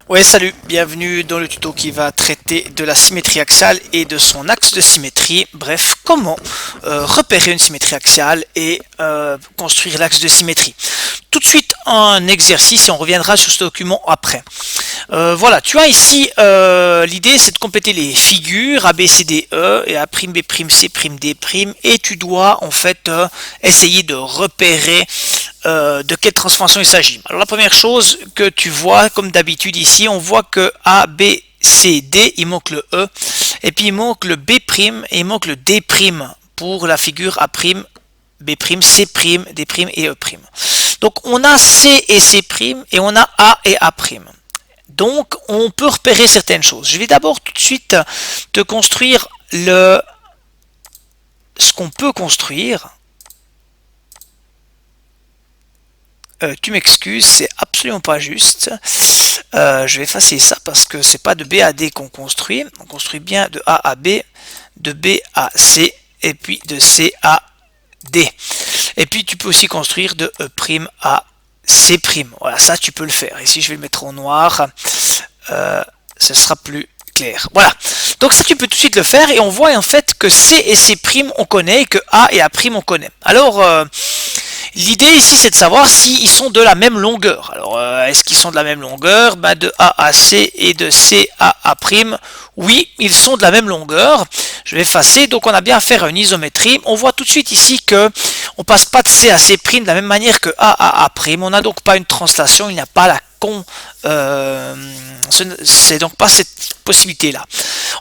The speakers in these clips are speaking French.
Ouais, salut, bienvenue dans le tuto qui va traiter de la symétrie axiale et de son axe de symétrie. Bref, comment repérer une symétrie axiale et construire l'axe de symétrie. Tout de suite un exercice et on reviendra sur ce document après. Voilà, tu as ici, l'idée c'est de compléter les figures A, B, C, D, E et A', B', C', D' et tu dois en fait essayer de repérer de quelle transformation il s'agit. Alors la première chose que tu vois, comme d'habitude ici, on voit que A, B, C, D, il manque le E, et puis il manque le B' et il manque le D' pour la figure A', B', C', D' et E'. Donc on a C et C' et on a A et A'. Donc on peut repérer certaines choses. Je vais d'abord tout de suite te construire ce qu'on peut construire. Tu m'excuses, c'est absolument pas juste. Je vais effacer ça parce que c'est pas de B à D qu'on construit. On construit bien de A à B, de B à C et puis de C à D. Et puis tu peux aussi construire de E' à C'. Voilà, ça tu peux le faire. Ici je vais le mettre en noir. Ce sera plus clair. Voilà. Donc ça tu peux tout de suite le faire et on voit en fait que C et C' on connaît et que A et A' on connaît. Alors l'idée ici c'est de savoir s'ils sont de la même longueur. Alors est-ce qu'ils sont de la même longueur? De A à C et de C à A', oui, ils sont de la même longueur. Je vais effacer, donc on a bien à faire une isométrie. On voit tout de suite ici que on passe pas de C à C' de la même manière que A à A'. On n'a donc pas une translation, il n'y a pas la c'est donc pas cette possibilité là.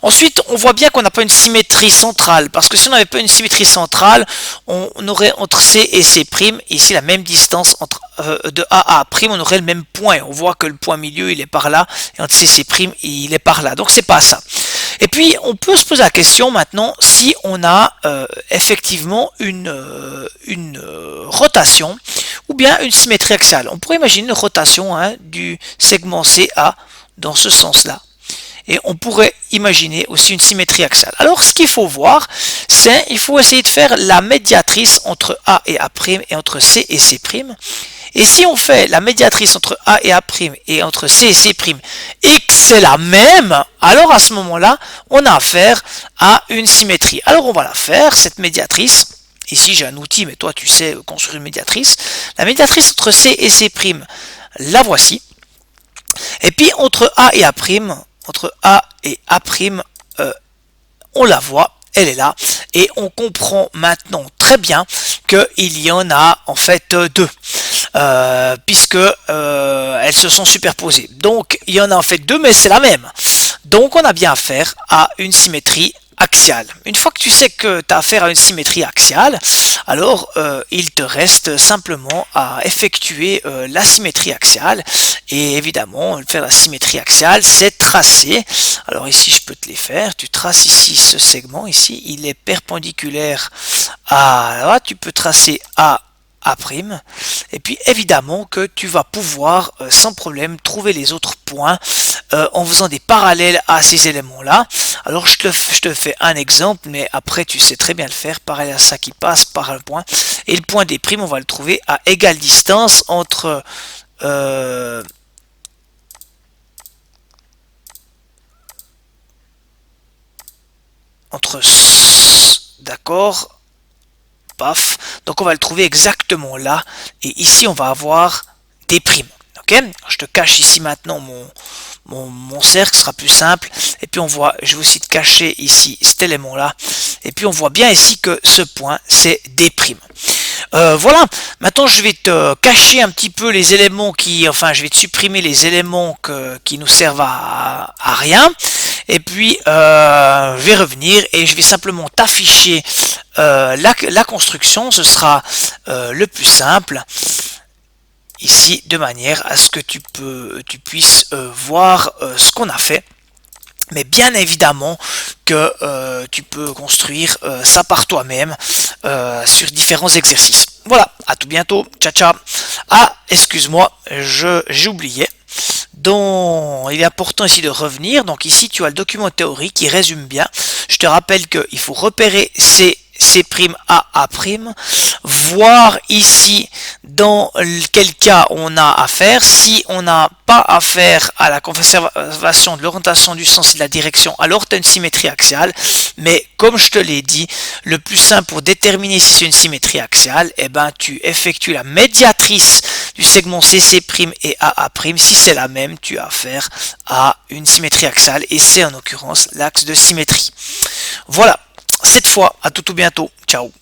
Ensuite on voit bien qu'on n'a pas une symétrie centrale, parce que si on n'avait pas une symétrie centrale, on aurait entre C et C', ici la même distance entre de A à A', on aurait le même point. On voit que le point milieu il est par là, et entre C et C' il est par là, donc c'est pas ça. Et puis on peut se poser la question maintenant si on a effectivement une rotation ou bien une symétrie axiale. On pourrait imaginer une rotation du segment CA dans ce sens-là. Et on pourrait imaginer aussi une symétrie axiale. Alors ce qu'il faut voir, c'est il faut essayer de faire la médiatrice entre A et A' et entre C et C'. Et si on fait la médiatrice entre A et A' et entre C et C' et que c'est la même, alors à ce moment-là, on a affaire à une symétrie. Alors on va la faire, cette médiatrice. Ici j'ai un outil, mais toi tu sais construire une médiatrice. La médiatrice entre C et C', la voici. Et puis entre A et A', on la voit, elle est là. Et on comprend maintenant très bien qu'il y en a en fait deux. Puisque elles se sont superposées. Donc il y en a en fait deux, mais c'est la même. Donc on a bien affaire à une symétrie axiale. Une fois que tu sais que tu as affaire à une symétrie axiale, alors il te reste simplement à effectuer la symétrie axiale. Et évidemment, faire la symétrie axiale, c'est tracer. Alors ici, je peux te les faire. Tu traces ici ce segment. Ici, il est perpendiculaire à... Là, tu peux tracer A'. Et puis évidemment que tu vas pouvoir sans problème trouver les autres points en faisant des parallèles à ces éléments là. Alors je te fais un exemple, mais après tu sais très bien le faire, parallèle à ça qui passe par un point, et le point des primes on va le trouver à égale distance entre d'accord, paf, donc on va le trouver exactement là, et ici on va avoir des primes. Ok, je te cache ici maintenant mon cercle, ce sera plus simple, et puis on voit, je vais aussi te cacher ici cet élément là, et puis on voit bien ici que ce point c'est des primes. Voilà, maintenant je vais te cacher un petit peu les éléments enfin je vais te supprimer les éléments qui nous servent à rien. Et puis je vais revenir et je vais simplement t'afficher la construction. Ce sera le plus simple ici, de manière à ce que tu puisses voir ce qu'on a fait. Mais bien évidemment que tu peux construire ça par toi-même sur différents exercices. Voilà, à tout bientôt, ciao ciao. Ah, excuse-moi, j'ai oublié. Donc, il est important ici de revenir. Donc ici, tu as le document théorique qui résume bien. Je te rappelle qu'il faut repérer C', A', voir ici dans quel cas on a affaire. Si on n'a pas affaire à la conservation de l'orientation du sens et de la direction, alors tu as une symétrie axiale. Mais comme je te l'ai dit, le plus simple pour déterminer si c'est une symétrie axiale, eh ben, tu effectues la médiatrice du segment CC' et AA'. Si c'est la même, tu as affaire à une symétrie axiale et c'est en l'occurrence l'axe de symétrie. Voilà, cette fois, à tout bientôt. Ciao.